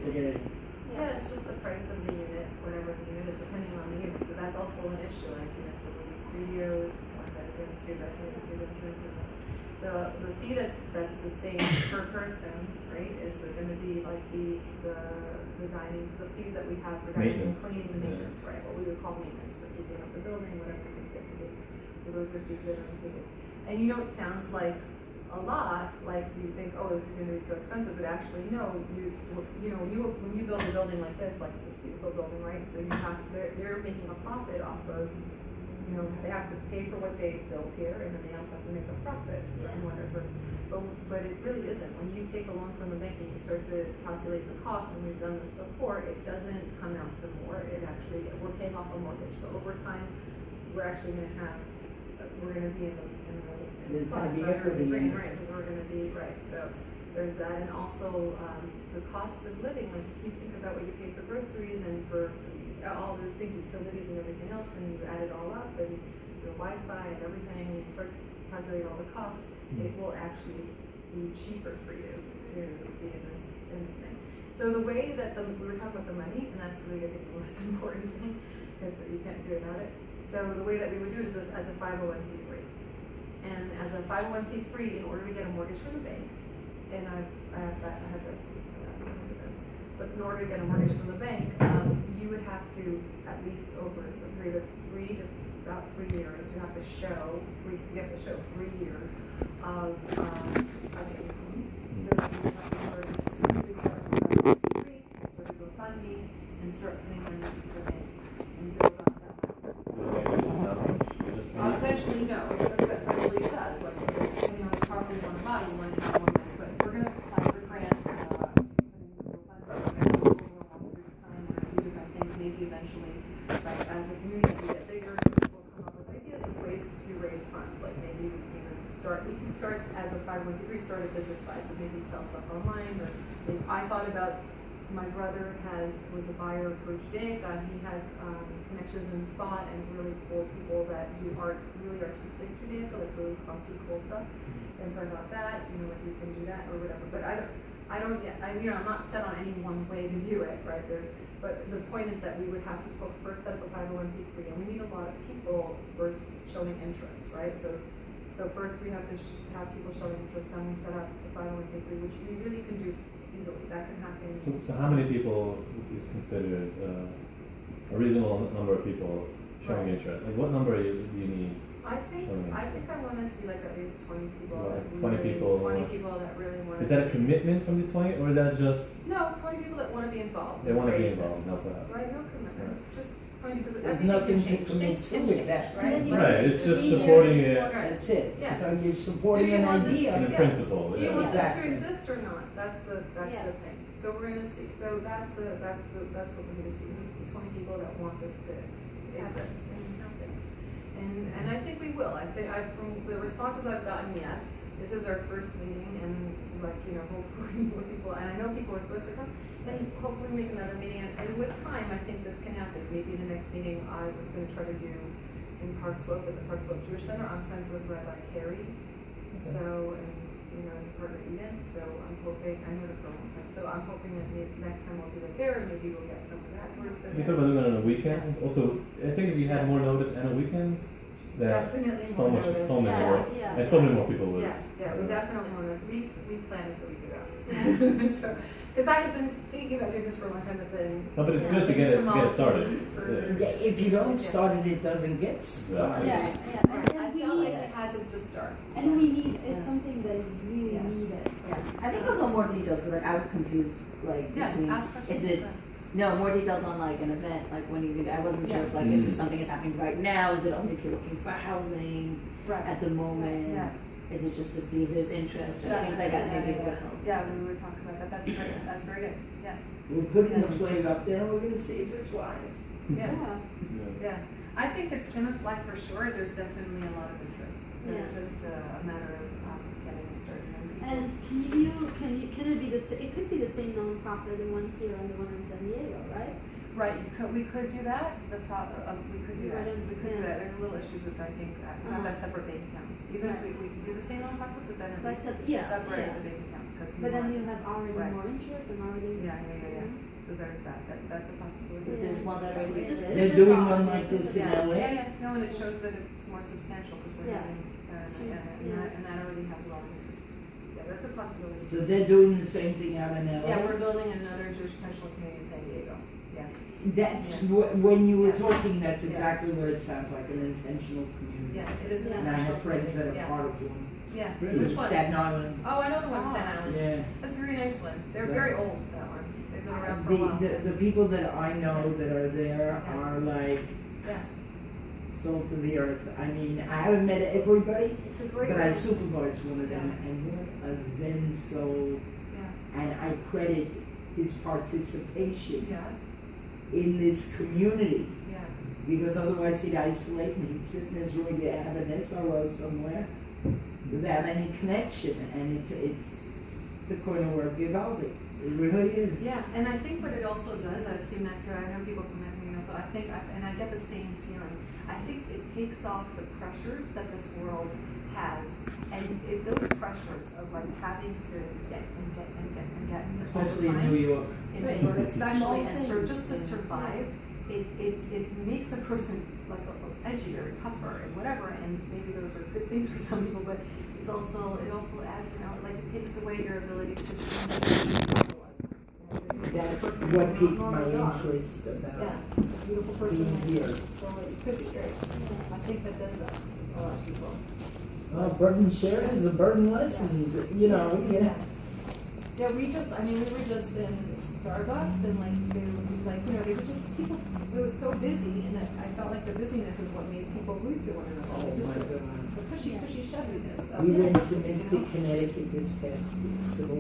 forget it. Yeah, it's just the price of the unit, whatever the unit is, depending on the unit. So that's also an issue. Like, so there'll be studios, one bedroom, two bedrooms, three bedrooms. The fee that's the same per person, right? Is there going to be like the dining, the fees that we have for dining and cleaning, the maintenance, right? What we would call maintenance for keeping up the building, whatever things you have to do. So those are fees that are included. And it sounds like a lot, like you think, oh, this is going to be so expensive, but actually no. When you build a building like this beautiful building, right? So they're making a profit off of, they have to pay for what they built here, and then they also have to make a profit from whatever. But it really isn't. When you take a loan from the bank and you start to calculate the cost, and we've done this before, it doesn't come out to more. We're paying off a mortgage. So over time, we're actually going to be in the plus, right? Because we're going to be, right. So there's that, and also the cost of living. Like if you think about what you pay for groceries and for all those things, utilities and everything else, and you add it all up, and your Wi-Fi and everything, and you start to calculate all the costs, it will actually be cheaper for you to be in this thing. So the way that we were talking about the money, and that's really, I think, the most important thing, because you can't do without it. So the way that we would do it is as a 501c3. And as a 501c3, in order to get a mortgage from the bank, and I have this. But in order to get a mortgage from the bank, you would have to, at least over the period of about 3 years, you have to show 3 years of income. So you have to start to go funding and start putting money into the bank and build up that. Eventually, no. Eventually it does. Like, depending on the property you want to buy, you want to have more money. But we're going to apply for grants. Maybe eventually, like as a community, as we get bigger, we'll come up with ideas of ways to raise funds. Like maybe we can start as a 501c3, start a business side, so maybe sell stuff online. Or maybe I thought about, my brother was a buyer for Judaica. He has connections in Spot and really cool people that do art, really artistic Judaica, like really funky, cool stuff. And so I thought that, like we can do that or whatever. But I don't yet. I'm not set on any one way to do it, right? But the point is that we would have to first set up a 501c3, and we need a lot of people first showing interest, right? So first we have to have people showing interest, then we set up the 501c3, which we really can do easily. That can happen. So how many people is considered a reasonable number of people showing interest? Like what number do you need? I think I want to see like at least 20 people. Right. That 20 people. 20 people that really want to. Is that a commitment from these 20, or is that just? No, 20 people that want to be involved. They want to be involved, not that. Right, no commitments. Just 20 because I There's think nothing you can to commit change to with that, right? Right, it's just supporting it. That's it. Yeah. So you're supporting an idea. In principle. Do you want Exactly. this to exist or not? That's the thing. So we're going to see. So that's what we're going to see. We see 20 people that want this to exist and happen. And I think we will. I think from the responses I've gotten, yes. This is our first meeting, and hopefully more people. And I know people are supposed to come, and hopefully make another meeting. And with time, I think this can happen. Maybe the next meeting I was going to try to do in Park Slope at the Park Slope Jewish Center. I'm friends with Rabbi Carey, so and partner Eden. So I'm hoping. I know the for a long time. So I'm hoping that maybe next time we'll do it there, and maybe we'll get some of that group. You thought about doing it on a weekend? Also, I think if you had more notice and a weekend, that definitely so more much, notice. so many Yeah, more, yeah. and so many more people would. Yeah, we definitely want this. We planned this a week ago. So, because I have been thinking about doing this for a long time, but then. No, but it's good to get it started. Yeah, if you don't start it, it doesn't get started. Yeah. I felt like we had to just start. And we need, it's something that is really needed. Yeah. I think also more details, because I was confused, between, ask questions. is it, no, more details on an event, when you, I wasn't sure if is this something that's happening right now, is it only if you're looking for housing at the moment? Yeah. Is it just to see if there's interest or things like that, maybe it would help. Yeah, we would talk about that. That's very good. Yeah. We're putting the flag up there and we're going to see if it flies. Yeah. I think it's going to fly for sure. There's definitely a lot of interest. It's just a matter of getting it started. And can it be it could be the same nonprofit, the one here and the one in San Diego, right? Right, we could do that, we could do that, Right, we could do yeah. that, there's little issues with, I think, have to have separate bank accounts. Even if we could do the same nonprofit, but then at Like least yeah, separate yeah. the bank accounts, cause But then you have already Right. more interest and already. Yeah, so there's that's a possibility. Yeah. There's one that already Just- exists. They're just doing awesome. one like this in Yeah, LA. no, and it shows that it's more substantial, cause we're Yeah. having, and that already has a lot of interest. Yeah, that's a possibility. So they're doing the same thing out in LA. Yeah, we're building another Jewish potential community in San Diego, yeah. That's Yeah. when you were Yeah. talking. That's Yeah. exactly what it sounds like, an intentional community. Yeah, it is an Yeah. And I intentional have friends that community, are yeah. part of one. Yeah, Really? which one? Staten Island. Oh, I know the one in Staten Island. Yeah. That's a very nice one. They're Yeah. very old, that one. They've been around for a while. The people that I know that are there Yeah. are like Yeah, salt of the earth. I mean, I haven't met everybody, it's a great but I one. supervise one of them, Yeah. and what a zen soul. Yeah, And I credit his participation yeah, in this community, yeah, because otherwise he'd isolate me. He'd sit in his room, he'd have an SRO somewhere without any connection, and it's the corner work evolving. It really is. yeah. And I think what it also does, I've seen that too. I know people from that community also. And I get the same feeling. I think it takes off the pressures that this world has, and those pressures of like having to get and get and get and get, all the Especially in time. New York. In Right. New York, Small especially, and so things. just to survive, it makes a person like edgier, tougher, and whatever. And maybe those are good things for some people, but it also adds, like it takes away your ability to That's what piqued my interest about Yeah, beautiful person. being like here. you. So it could be great. I think that does that to a lot of people. Burden shared is a burden lessened, you know, yeah. Yeah, we were just in Starbucks and like they were just people. It was so busy, and I felt like the busyness is what made people rude to one another. Oh Like, just my the God. pushy shoveliness. We of it, went to you know? Mystic, Connecticut this past couple